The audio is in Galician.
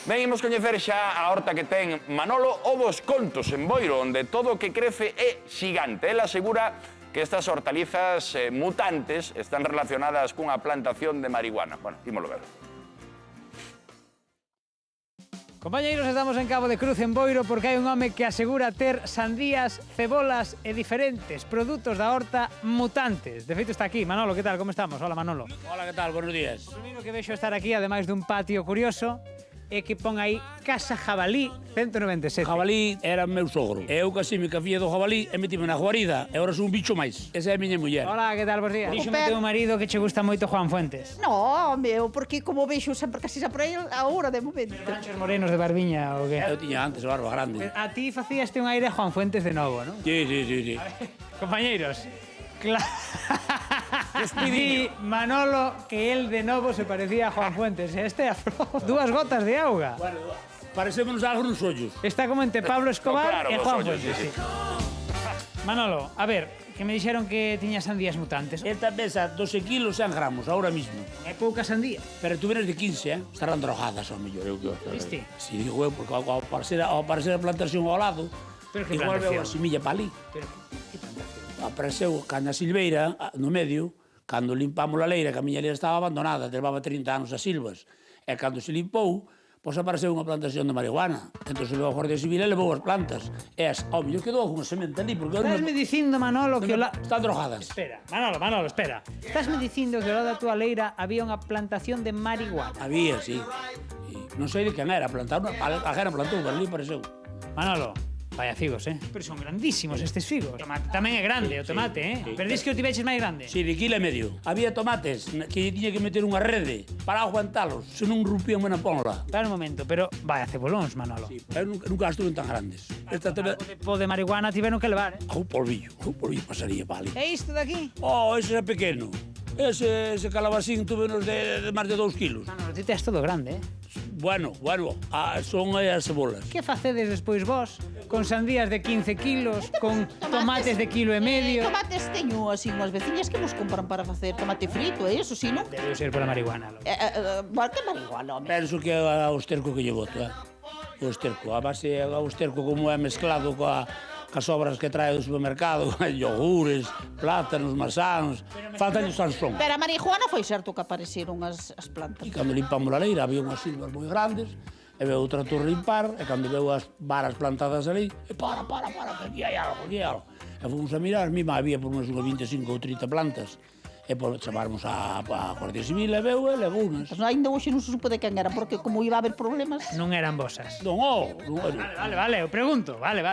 Ben, imos coñecer xa a horta que ten Manolo o dos Contos en Boiro, onde todo o que crece é xigante. Ela asegura que estas hortalizas mutantes están relacionadas cunha plantación de marihuana. Bueno, ímolo ver. Compañeiros, estamos en Cabo de Cruz, en Boiro, porque hai un home que asegura ter sandías, cebolas e diferentes produtos da horta mutantes. De feito, está aquí. Manolo, que tal? Como estamos? Hola, Manolo. Hola, que tal? Buenos días. O primeiro que vexo estar aquí, ademais dun patio curioso, é que pon aí Casa Jabalí 197. Jabalí era meu sogro. Eu casime ca filla do jabalí e metime na guarida e agora son un bicho máis. Esa é a miña muller. Hola, que tal? Bos días. Díxome teu marido que che gusta moito Juan Fuentes. No, meu, porque como vexo sempre casi xa por aí, agora de momento. Ranchos morenos de barbiña ou que? Eu tiña antes barba grande. A ti facíaste un aire a Juan Fuentes de novo, non? Sí. Compañeiros, Di Manolo que él de novo se parecía a Juan Fuentes. Este aflou dúas gotas de auga. Bueno, parecémonos algo nos ollos. Está como entre Pablo Escobar e Juan ollos, Fuentes. Sí. Manolo, a ver, que me dixeron que tiña sandías mutantes. Esta pesa 12 kilos 100 gramos, ahora mismo. É pouca sandía. Pero tú vienes de 15, Estarán drogadas, ao mellor. Viste? Si, digo eu, porque ao aparecer a plantación ao lado, Pero que igual veo plantación? a semilla pa ali. Pero que plantación? Apareceu cana silveira no medio, cando limpamos a leira, que a miña leira estaba abandonada, levaba 30 anos a silvas, e cando se limpou, pois apareceu unha plantación de marihuana. Entón se levou a Guardia Civil e levou as plantas. E ao mellor quedou unha semente ali, porque... Estás me dicindo, Manolo, que o la... Están drogadas. Espera, Manolo, espera. Estás me dicindo que ao lado da túa leira había unha plantación de marihuana. Había, sí. E non sei de quen era, plantaron, a gente plantou, pero ali apareceu. Manolo, vaya figos, Pero son grandísimos estes figos. O tomate tamén é grande, o tomate, sí. Pero dis que o tiveches máis grande. Sí, de quilo e medio. Había tomates que tiña que meter unha rede para aguantalos, se non rompían buena ponla. Espera un momento, pero vaya cebolóns, Manolo. Sí, pero nunca estuven tan grandes. Esta teve... O de marihuana tiveron que levar, Un polvillo pasaría para ali. É isto de aquí? Oh, ese é pequeno. Ese calabacín tuve unos de máis de 2 kilos. Manolo, ti tes todo grande, Bueno, son as cebolas. Que facedes despois vos con sandías de 15 kilos, con tomates de kilo e medio? Tomates teño así unhas veciñas que nos compran para facer tomate frito, e eso, si non? Debe ser pola marihuana. Bueno, que marihuana, home. Penso que é o esterco que lle boto, O esterco. A base é o esterco como é mezclado cas obras que trae do supermercado, iogures, plátanos, masáns, faltan o sansón. Pero a marihuana foi certo que apareceron as plantas. E cando limpamos a leira había unhas silvas moi grandes, e veu o tractor limpar, e cando veu as varas plantadas ali, e para, que aquí hai algo. E fomos a mirar, mima había por unhas 25 ou 30 plantas, e por chamarmos a Guardia Civil, e veu e legounas. Pues ainda hoxe non se supo de quen era, porque como iba a haber problemas... Non eran vosas. Non, Vale, eu pregunto. Vale.